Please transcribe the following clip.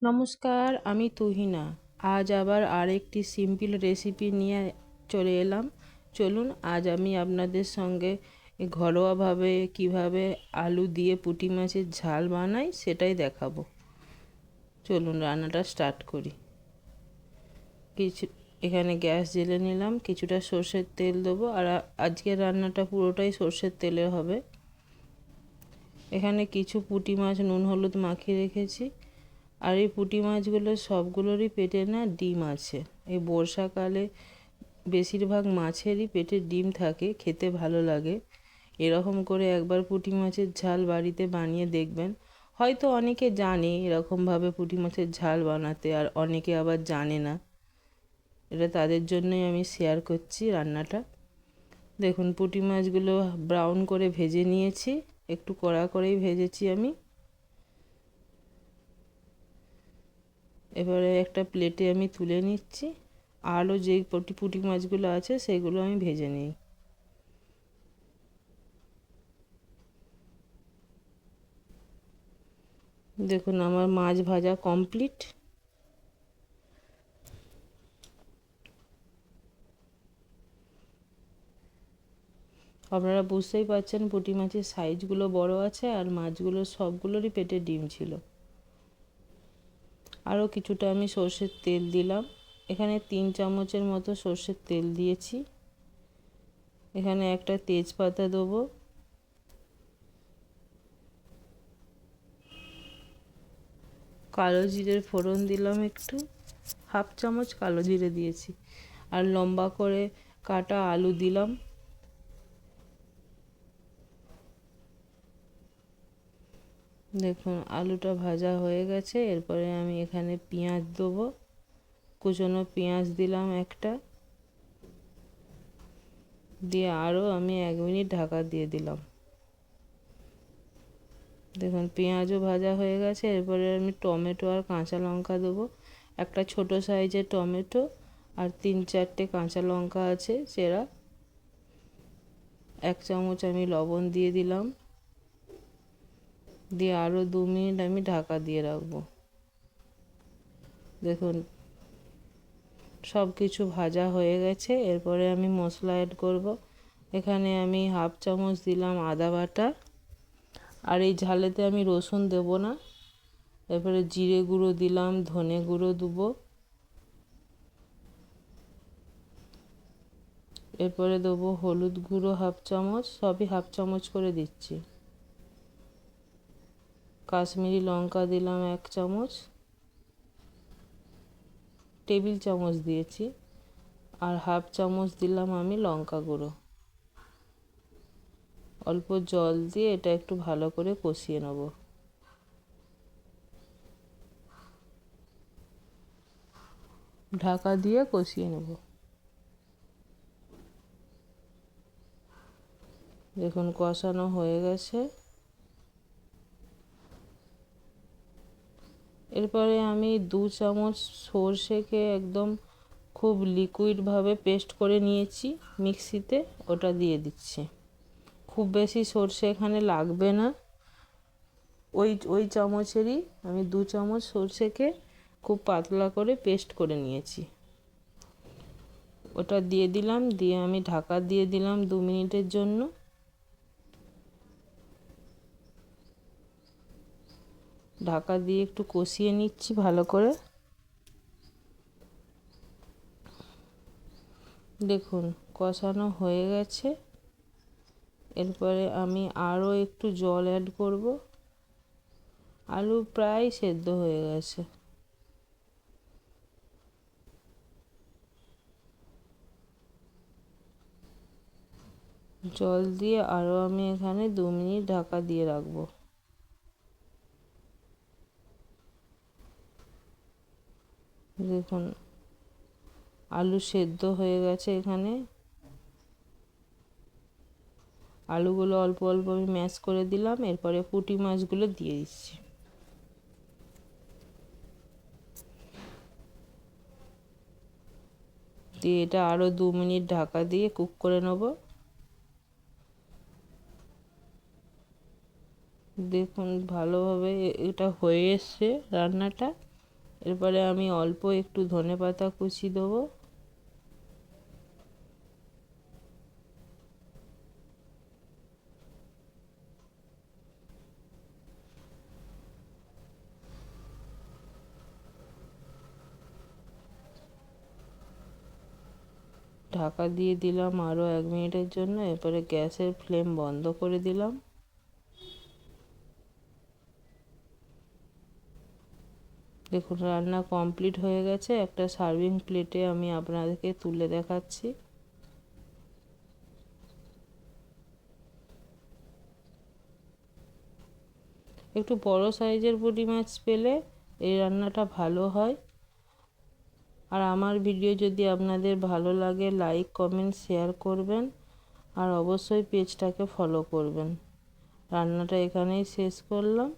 নমস্কার, আমি তুহিনা। আজ আবার আরেকটি সিম্পল রেসিপি নিয়ে চলে এলাম। চলুন আজ আমি আপনাদের সঙ্গে ঘরোয়াভাবে কিভাবে আলু দিয়ে পুঁটি মাছের ঝাল বানাই সেটাই দেখাবো। চলুন রান্নাটা স্টার্ট করি। কিছু এখানে গ্যাস জ্বেলে নিলাম, কিছুটা সর্ষের তেল দেবো। আর আজকের রান্নাটা পুরোটাই সর্ষের তেলে হবে। এখানে কিছু পুঁটি মাছ নুন হলুদ মাখিয়ে রেখেছি। আর এই পুঁটি মাছগুলো সবগুলোরই পেটে না ডিম আছে। এই বর্ষাকালে বেশিরভাগ মাছেরই পেটে ডিম থাকে, খেতে ভালো লাগে। এরকম করে একবার পুঁটি মাছের ঝাল বাড়িতে বানিয়ে দেখবেন। হয়তো অনেকে জানে এরকমভাবে পুঁটি মাছের ঝাল বানাতে, আর অনেকে আবার জানে না। এটা তাদের জন্যই আমি শেয়ার করছি রান্নাটা। দেখুন পুঁটি মাছগুলো ব্রাউন করে ভেজে নিয়েছি, একটু কড়া করেই ভেজেছি আমি। এবারে একটা প্লেটে আমি তুলে নিচ্ছি। আরও যে পুঁটি মাছগুলো আছে সেগুলো আমি ভেজে নিই। দেখুন আমার মাছ ভাজা কমপ্লিট। আপনারা বুঝতেই পারছেন পুঁটি মাছের সাইজগুলো বড় আছে, আর মাছগুলো সবগুলোরই পেটে ডিম ছিল। আরও কিছুটা আমি সর্ষের তেল দিলাম। এখানে 3 চামচের মতো সর্ষের তেল দিয়েছি। এখানে একটা তেজপাতা দেবো। কালো জিরের ফোড়ন দিলাম একটু, 1/2 চামচ কালো জিরে দিয়েছি। আর লম্বা করে কাটা আলু দিলাম। দেখুন আলুটা ভাজা হয়ে গেছে। এরপরে আমি এখানে পেঁয়াজ দেবো। কুচনো পেঁয়াজ দিলাম একটা, দিয়ে আরও আমি 1 মিনিট ঢাকা দিয়ে দিলাম। দেখুন পেঁয়াজও ভাজা হয়ে গেছে। এরপরে আমি টমেটো আর কাঁচা লঙ্কা দেবো। একটা ছোট সাইজের টমেটো আর 3-4টে কাঁচা লঙ্কা আছে সেরা। 1 চামচ আমি লবণ দিয়ে দিলাম, দিয়ে আরও 2 মিনিট আমি ঢাকা দিয়ে রাখবো। দেখুন সব কিছু ভাজা হয়ে গেছে। এরপরে আমি মশলা অ্যাড করব। এখানে আমি 1/2 চামচ দিলাম আদা বাটা। আর এই ঝালেতে আমি রসুন দেব না। এরপরে জিরে গুঁড়ো দিলাম, ধনে গুঁড়ো দেবো। এরপরে দেবো হলুদ গুঁড়ো 1/2 চামচ, সবই 1/2 চামচ করে দিচ্ছি। কাশ্মীরি লঙ্কা দিলাম 1 চামচ, টেবিল চামচ দিয়েছি। আর 1/2 চামচ দিলাম আমি লঙ্কা গুঁড়ো। অল্প জল দিয়ে এটা একটু ভালো করে কষিয়ে নেব। ঢাকা দিয়ে কষিয়ে নেব। দেখুন কষানো হয়ে গেছে। এরপরে আমি 2 চামচ সরষেকে একদম খুব লিকুইডভাবে পেস্ট করে নিয়েছি মিক্সিতে, ওটা দিয়ে দিচ্ছি। খুব বেশি সরষে এখানে লাগবে না। ওই চামচেরই আমি 2 চামচ সরষেকে খুব পাতলা করে পেস্ট করে নিয়েছি, ওটা দিয়ে দিলাম। দিয়ে আমি ঢাকা দিয়ে দিলাম 2 মিনিটের জন্য। ঢাকা দিয়ে একটু কষিয়ে নিচ্ছি ভালো করে। দেখুন কষানো হয়ে গেছে। এরপরে আমি আরও একটু জল অ্যাড করব। আলু প্রায় সেদ্ধ হয়ে গেছে। জল দিয়ে আরও আমি এখানে 2 মিনিট ঢাকা দিয়ে রাখবো। দেখুন আলু সেদ্ধ হয়ে গেছে। এখানে আলুগুলো অল্প অল্প আমি ম্যাশ করে দিলাম। এরপরে পুঁটি মাছগুলো দিয়ে দিচ্ছি। দিয়ে এটা আরও 2 মিনিট ঢাকা দিয়ে কুক করে নেব। দেখুন ভালোভাবে এটা হয়ে এসছে রান্নাটা। এরপরে আমি অল্প একটু ধনেপাতা কুচি দেবো। ঢাকা দিয়ে দিলাম আরও 1 মিনিটের জন্য। এরপরে গ্যাসের ফ্লেম বন্ধ করে দিলাম। দেখুন রান্না কমপ্লিট হয়ে গেছে। একটা সার্ভিং প্লেটে আমি আপনাদেরকে তুলে দেখাচ্ছি। একটু বড় সাইজের পুঁটি মাছ পেলে এই রান্নাটা ভালো হয়। আর আমার ভিডিও যদি আপনাদের ভালো লাগে লাইক কমেন্ট শেয়ার করবেন আর অবশ্যই পেজটাকে ফলো করবেন। রান্নাটা এখানেই শেষ করলাম।